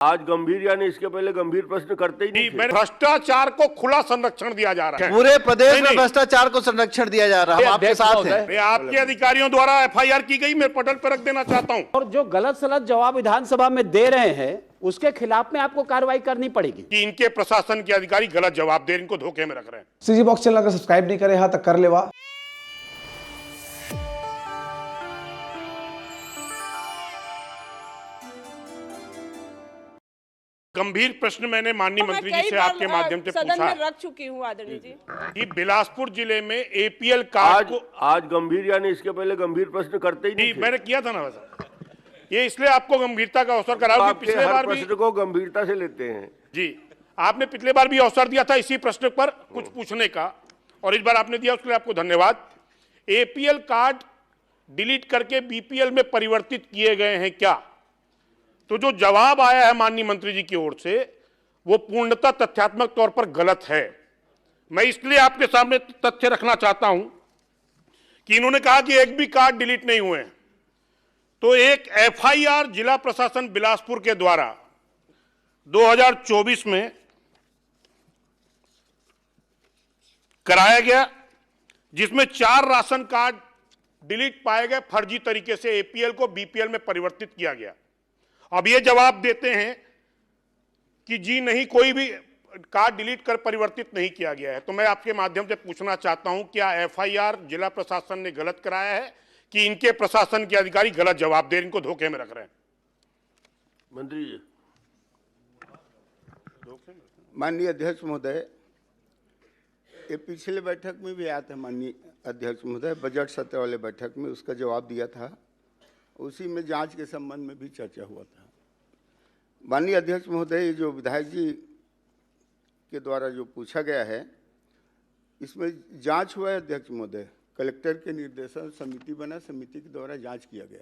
आज गंभीर यानी इसके पहले गंभीर प्रश्न करते ही नहीं थे। भ्रष्टाचार को खुला संरक्षण दिया जा रहा है। पूरे प्रदेश में भ्रष्टाचार को संरक्षण दिया जा रहा है। हम आपके साथ हैं। आपके अधिकारियों द्वारा एफआईआर की गई, मैं पटल पर रख देना चाहता हूं। और जो गलत सलत जवाब विधानसभा में दे रहे हैं उसके खिलाफ में आपको कार्रवाई करनी पड़ेगी कि इनके प्रशासन के अधिकारी गलत जवाब दे, इनको धोखे में रख रहे हैं। सीजी बॉक्स चैनल का सब्सक्राइब नहीं करे हाँ तक कर लेवा। गंभीर प्रश्न मैंने माननीय मंत्री जी से आपके माध्यम से पूछा रख चुकी हूँ आदरणीय जी कि बिलासपुर जिले में एपीएल कार्ड को आज गंभीर यानी इसके पहले गंभीर प्रश्न करते ही नहीं थे। मैंने किया था ना वैसा, ये इसलिए आपको गंभीरता का अवसर करा कि पिछले बार भी प्रश्न को गंभीरता से लेते हैं जी। आपने पिछले बार भी अवसर दिया था इसी प्रश्न पर कुछ पूछने का, और इस बार आपने दिया, उसके लिए आपको धन्यवाद। एपीएल कार्ड डिलीट करके बीपीएल में परिवर्तित किए गए हैं क्या? तो जो जवाब आया है माननीय मंत्री जी की ओर से वो पूर्णतः तथ्यात्मक तौर पर गलत है। मैं इसलिए आपके सामने तथ्य रखना चाहता हूं कि इन्होंने कहा कि एक भी कार्ड डिलीट नहीं हुए। तो एक एफआईआर जिला प्रशासन बिलासपुर के द्वारा 2024 में कराया गया, जिसमें 4 राशन कार्ड डिलीट पाए गए, फर्जी तरीके से एपीएल को बीपीएल में परिवर्तित किया गया। अब ये जवाब देते हैं कि जी नहीं, कोई भी कार्ड डिलीट कर परिवर्तित नहीं किया गया है। तो मैं आपके माध्यम से पूछना चाहता हूं, क्या एफआईआर जिला प्रशासन ने गलत कराया है कि इनके प्रशासन के अधिकारी गलत जवाब दे, इनको धोखे में रख रहे हैं? मंत्री जी। माननीय अध्यक्ष महोदय, ये पिछले बैठक में भी आया था माननीय अध्यक्ष महोदय, बजट सत्र वाले बैठक में उसका जवाब दिया था, उसी में जांच के संबंध में भी चर्चा हुआ था। माननीय अध्यक्ष महोदय, ये जो विधायक जी के द्वारा जो पूछा गया है इसमें जांच हुआ है अध्यक्ष महोदय। कलेक्टर के निर्देशन समिति बना, समिति के द्वारा जांच किया गया।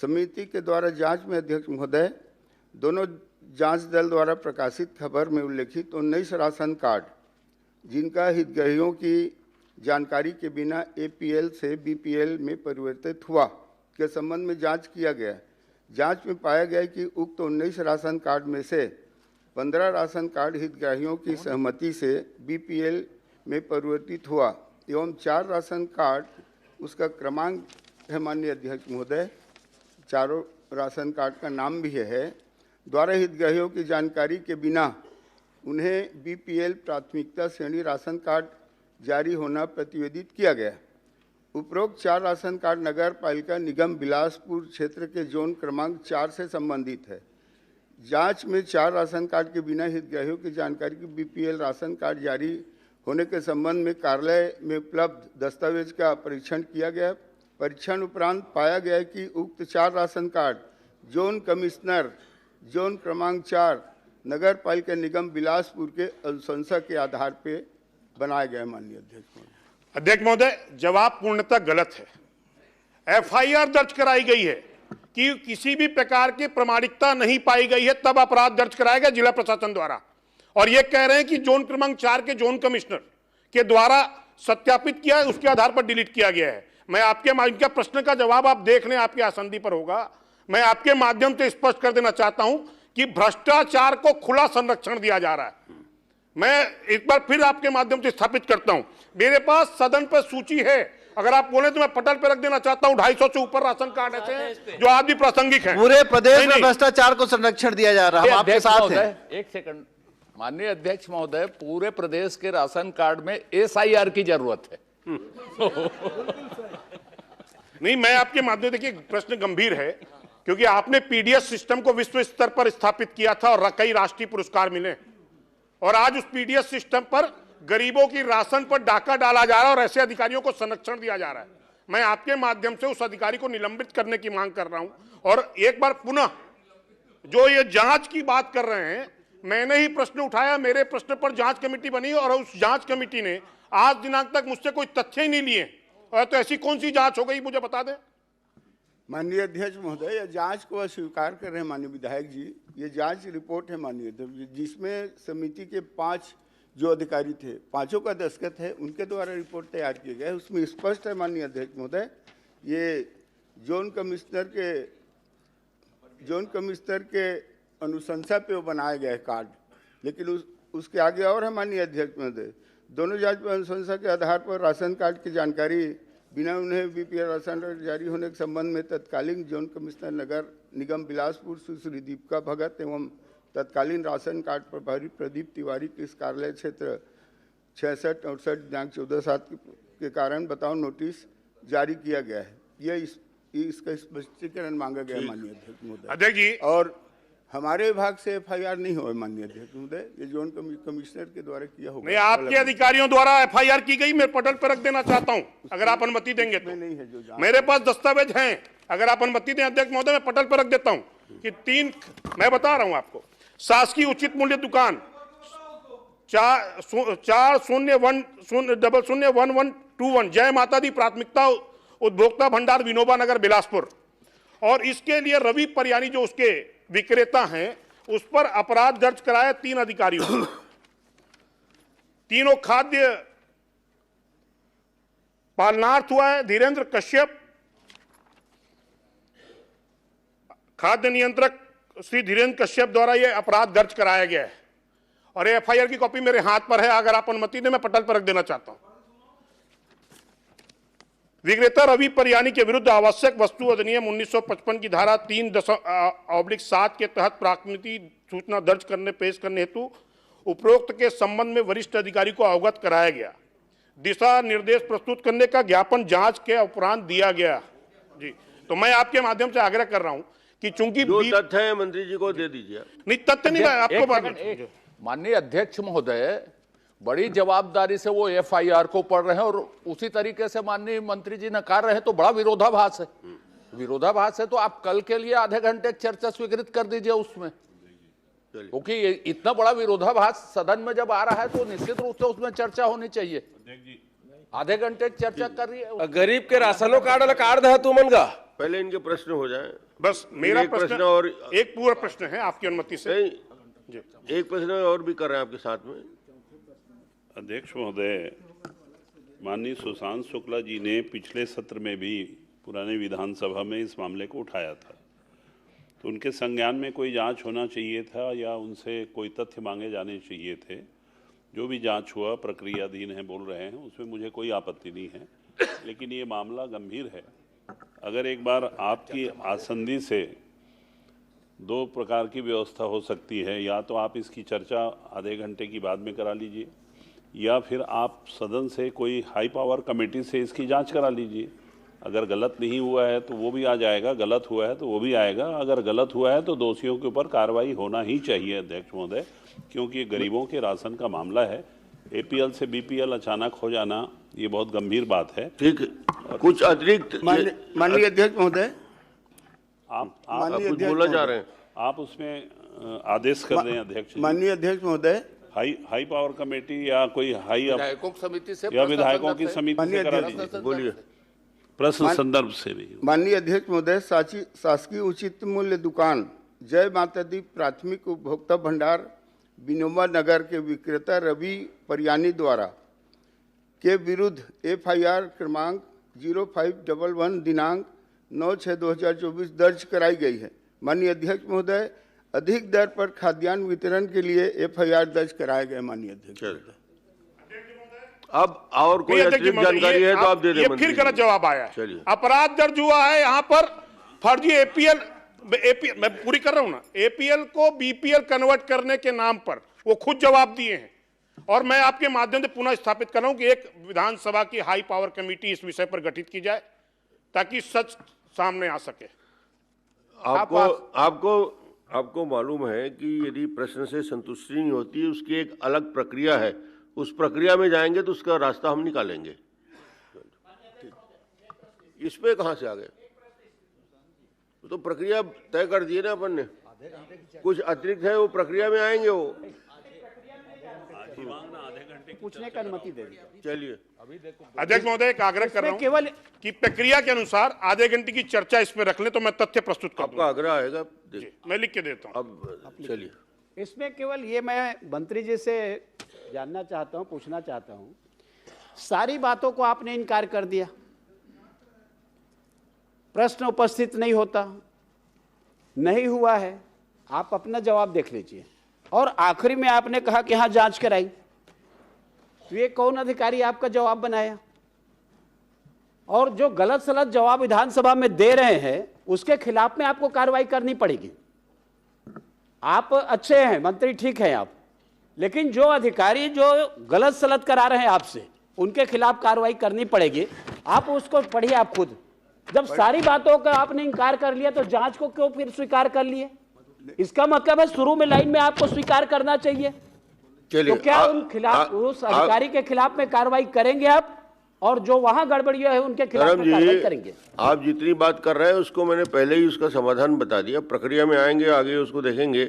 समिति के द्वारा जांच में अध्यक्ष महोदय, दोनों जांच दल द्वारा प्रकाशित खबर में उल्लेखित 19 राशन कार्ड जिनका हितग्राहियों की जानकारी के बिना एपीएल से बीपीएल में परिवर्तित हुआ के संबंध में जांच किया गया। जांच में पाया गया कि उक्त 19 राशन कार्ड में से 15 राशन कार्ड हितग्राहियों की सहमति से बीपीएल में परिवर्तित हुआ एवं 4 राशन कार्ड, उसका क्रमांक है माननीय अध्यक्ष महोदय, चारों राशन कार्ड का नाम भी है, द्वारा हितग्राहियों की जानकारी के बिना उन्हें बीपीएल प्राथमिकता श्रेणी राशन कार्ड जारी होना प्रतिवेदित किया गया। उपरोक्त 4 राशन कार्ड नगर पालिका निगम बिलासपुर क्षेत्र के जोन क्रमांक 4 से संबंधित है। जांच में 4 राशन कार्ड के बिना हितग्राहियों की जानकारी की बीपीएल राशन कार्ड जारी होने के संबंध में कार्यालय में उपलब्ध दस्तावेज का परीक्षण किया गया। परीक्षण उपरांत पाया गया कि उक्त 4 ration card zone commissioner zone क्रमांक 4 नगर पालिका निगम बिलासपुर के अनुशंसा के आधार पर बनाया गया। माननीय अध्यक्ष महोदय, अध्यक्ष महोदय, जवाब पूर्णतः गलत है। एफआईआर दर्ज कराई गई है कि किसी भी प्रकार की प्रामाणिकता नहीं पाई गई है, तब अपराध दर्ज कराया गया जिला प्रशासन द्वारा। और यह कह रहे हैं कि जोन क्रमांक 4 के जोन कमिश्नर के द्वारा सत्यापित किया है, उसके आधार पर डिलीट किया गया है। मैं आपके प्रश्न का जवाब आप देख लें, आपके आसंदी पर होगा। मैं आपके माध्यम से स्पष्ट कर देना चाहता हूं कि भ्रष्टाचार को खुला संरक्षण दिया जा रहा है। मैं एक बार फिर आपके माध्यम से स्थापित करता हूं, मेरे पास सदन पर सूची है, अगर आप बोले तो मैं पटल पर रख देना चाहता हूं। 250 से ऊपर राशन कार्ड ऐसे हैं जो आज भी प्रासंगिक हैं। पूरे प्रदेश में भ्रष्टाचार को संरक्षण दिया जा रहा है। हम आपके साथ हैं। एक सेकंड माननीय अध्यक्ष महोदय, पूरे प्रदेश के राशन कार्ड में एसआईआर की जरूरत है। नहीं, मैं आपके माध्यम, देखिए प्रश्न गंभीर है क्योंकि आपने पीडीएस सिस्टम को विश्व स्तर पर स्थापित किया था और कई राष्ट्रीय पुरस्कार मिले, और आज उस पीडीएस सिस्टम पर गरीबों की राशन पर डाका डाला जा रहा है और ऐसे अधिकारियों को संरक्षण दिया जा रहा है। मैं आपके माध्यम से उस अधिकारी को निलंबित करने की मांग कर रहा हूं। और एक बार पुनः जो ये जांच की बात कर रहे हैं, मैंने ही प्रश्न उठाया, मेरे प्रश्न पर जांच कमेटी बनी और उस जांच कमेटी ने आज दिनांक तक मुझसे कोई तथ्य ही नहीं लिए। और तो ऐसी कौन सी जांच हो गई, मुझे बता दें। माननीय अध्यक्ष महोदय, यह जांच को अस्वीकार कर रहे हैं माननीय विधायक जी। ये जांच रिपोर्ट है माननीय अध्यक्ष जी, जिसमें समिति के 5 जो अधिकारी थे, 5 का दस्तखत है, उनके द्वारा रिपोर्ट तैयार किया गया है। उसमें स्पष्ट है माननीय अध्यक्ष महोदय, ये जोन कमिश्नर के अनुशंसा पे वो बनाया गया है कार्ड, लेकिन उसके आगे और है माननीय अध्यक्ष महोदय, दोनों जांच पर अनुशंसा के आधार पर राशन कार्ड की जानकारी बिना उन्हें बीपीएल राशन कार्ड जारी होने के संबंध में तत्कालीन जोन कमिश्नर नगर निगम बिलासपुर सुश्री दीपिका भगत एवं तत्कालीन राशन कार्ड प्रभारी प्रदीप तिवारी के इस कार्यालय क्षेत्र 6668 दिनांक 14/7 के कारण बताओ नोटिस जारी किया गया है। इसका स्पष्टीकरण मांगा गया माननीय अध्यक्ष महोदय। अध्यक्ष जी, और हमारे विभाग से एफआईआर नहीं हुआ माननीय अध्यक्ष महोदय, ये जोन कमिश्नर के द्वारा किया होगा। नहीं, आपके अधिकारियों द्वारा एफआईआर की गई, मैं पटल पर रख देना चाहता हूं, अगर आप अनुमति देंगे तो। नहीं है जो मेरे पास दस्तावेज हैं, अगर आप अनुमति दें अध्यक्ष महोदय, मैं पटल पर रख देता हूं कि 3, मैं बता रहा हूं आपको, शासकीय उचित मूल्य दुकान 4010001121 जय माता दी प्राथमिकता उपभोक्ता भंडार विनोबा नगर बिलासपुर, और इसके लिए रवि परियानी जो उसके विक्रेता हैं उस पर अपराध दर्ज कराया 3 अधिकारियों। तीनों खाद्य पालनार्थ हुआ है धीरेन्द्र कश्यप, खाद्य नियंत्रक श्री धीरेन्द्र कश्यप द्वारा यह अपराध दर्ज कराया गया है, और एफआईआर की कॉपी मेरे हाथ पर है, अगर आप अनुमति दें मैं पटल पर रख देना चाहता हूं। विक्रेता रवि परियानी के विरुद्ध आवश्यक वस्तु अधिनियम 1955 की धारा 3/7 के तहत प्राथमिकी सूचना दर्ज करने पेश करने हेतु उपरोक्त के संबंध में वरिष्ठ अधिकारी को अवगत कराया गया। दिशा निर्देश प्रस्तुत करने का ज्ञापन जांच के उपरांत दिया गया। जी, तो मैं आपके माध्यम से आग्रह कर रहा हूं कि चूंकि जो तथ्य है मंत्री जी को दे दीजिए। नहीं, तथ्य नहीं, आपको बात माननीय अध्यक्ष महोदय, बड़ी जवाबदारी से वो एफआईआर को पढ़ रहे हैं और उसी तरीके से माननीय मंत्री जी नकार रहे हैं, तो बड़ा विरोधाभास है। विरोधाभास है तो आप कल के लिए आधे घंटे चर्चा स्वीकृत कर दीजिए उसमें, क्योंकि इतना बड़ा विरोधाभास सदन में जब आ रहा है तो निश्चित रूप से उसमें चर्चा होनी चाहिए। आधे घंटे चर्चा कर रही है। गरीब के राशनों कार्ड है तू मन का। पहले इनके प्रश्न हो जाए। बस मेरा प्रश्न और एक पूरा प्रश्न है आपकी अनुमति से। एक प्रश्न और भी कर रहे हैं आपके साथ में। अध्यक्ष महोदय, माननीय सुशांत शुक्ला जी ने पिछले सत्र में भी पुराने विधानसभा में इस मामले को उठाया था, तो उनके संज्ञान में कोई जांच होना चाहिए था या उनसे कोई तथ्य मांगे जाने चाहिए थे। जो भी जांच हुआ प्रक्रियाधीन है बोल रहे हैं, उसमें मुझे कोई आपत्ति नहीं है, लेकिन ये मामला गंभीर है। अगर एक बार आपकी आसंदी से 2 प्रकार की व्यवस्था हो सकती है, या तो आप इसकी चर्चा आधे घंटे की बाद में करा लीजिए, या फिर आप सदन से कोई हाई पावर कमेटी से इसकी जांच करा लीजिए। अगर गलत नहीं हुआ है तो वो भी आ जाएगा, गलत हुआ है तो वो भी आएगा। अगर गलत हुआ है तो दोषियों के ऊपर कार्रवाई होना ही चाहिए अध्यक्ष महोदय, क्योंकि ये गरीबों के राशन का मामला है। एपीएल से बीपीएल अचानक हो जाना ये बहुत गंभीर बात है। ठीक है, कुछ अतिरिक्त माननीय अध्यक्ष महोदय, आप कुछ बोला जा रहे हैं, आप उसमें आदेश कर दें अध्यक्ष। माननीय अध्यक्ष महोदय, हाई पावर कमेटी या कोई हाई विधायकों की समिति से या विधायकों की समिति से करा लीजिए। बोलिए। प्रश्न संदर्भ से भी। माननीय अध्यक्ष महोदय, शासकीय उचित मूल्य दुकान जय माता दी प्राथमिक उपभोक्ता भंडार विनोबा नगर के विक्रेता रवि परियानी द्वारा के विरुद्ध एफआईआर क्रमांक 0511 दिनांक 9/6/2024 दर्ज कराई गई है। माननीय अध्यक्ष महोदय, अधिक दर पर खाद्यान्न वितरण के लिए एफआईआर दर्ज कराया गया। माननीय अध्यक्ष, अब और कोई अतिरिक्त जानकारी है तो आप दे दें। ये फिर गलत जवाब आया है। अपराध दर्ज हुआ है यहाँ पर फर्जी एपीएल मैं पूरी कर रहा हूं ना, एपीएल को बीपीएल कन्वर्ट करने के नाम पर वो खुद जवाब दिए हैं, और मैं आपके माध्यम से पुनः स्थापित कर रहा हूं कि एक विधानसभा की हाई पावर कमेटी इस विषय पर गठित की जाए ताकि सच सामने आ सके। आपको मालूम है कि यदि प्रश्न से संतुष्टि नहीं होती, उसकी एक अलग प्रक्रिया है, उस प्रक्रिया में जाएंगे तो उसका रास्ता हम निकालेंगे। इस पे कहां से आ गए? तो प्रक्रिया तय कर दिए ना अपन ने, कुछ अतिरिक्त है वो प्रक्रिया में आएंगे। वो पूछने का अनुमति दे दीजिए। चलिए, अध्यक्ष महोदय, एक आग्रह कर रहा हूं केवल कि प्रक्रिया के अनुसार आधे घंटे की चर्चा इस पर रख ले, तो मैं तथ्य प्रस्तुत कर आपका आग्रह आएगा, मैं लिख के देता हूं। अब चलिए, इसमें केवल ये मैं मंत्री जी से जानना चाहता हूं, पूछना चाहता हूं, सारी बातों को आपने इनकार कर दिया, प्रश्न उपस्थित नहीं होता, नहीं हुआ है, आप अपना जवाब देख लीजिए। और आखिरी में आपने कहा कि हाँ जांच कराई, तो ये कौन अधिकारी आपका जवाब बनाया? और जो गलत सलत जवाब विधानसभा में दे रहे हैं उसके खिलाफ में आपको कार्रवाई करनी पड़ेगी। आप अच्छे हैं मंत्री, ठीक है आप, लेकिन जो अधिकारी जो गलत सलत करा रहे हैं आपसे, उनके खिलाफ कार्रवाई करनी पड़ेगी। आप उसको पढ़िए आप खुद। जब सारी बातों का आपने इंकार कर लिया तो जांच को क्यों फिर स्वीकार कर लिए? इसका मतलब है शुरू में लाइन में आपको स्वीकार करना चाहिए। तो क्या उन खिलाफ उस अधिकारी के खिलाफ में कार्रवाई करेंगे आप, और जो वहां गड़बड़ियां है उनके खिलाफ में कार्रवाई करेंगे? आप जितनी बात कर रहे हैं उसको मैंने पहले ही उसका समाधान बता दिया। प्रक्रिया में आएंगे, आगे उसको देखेंगे।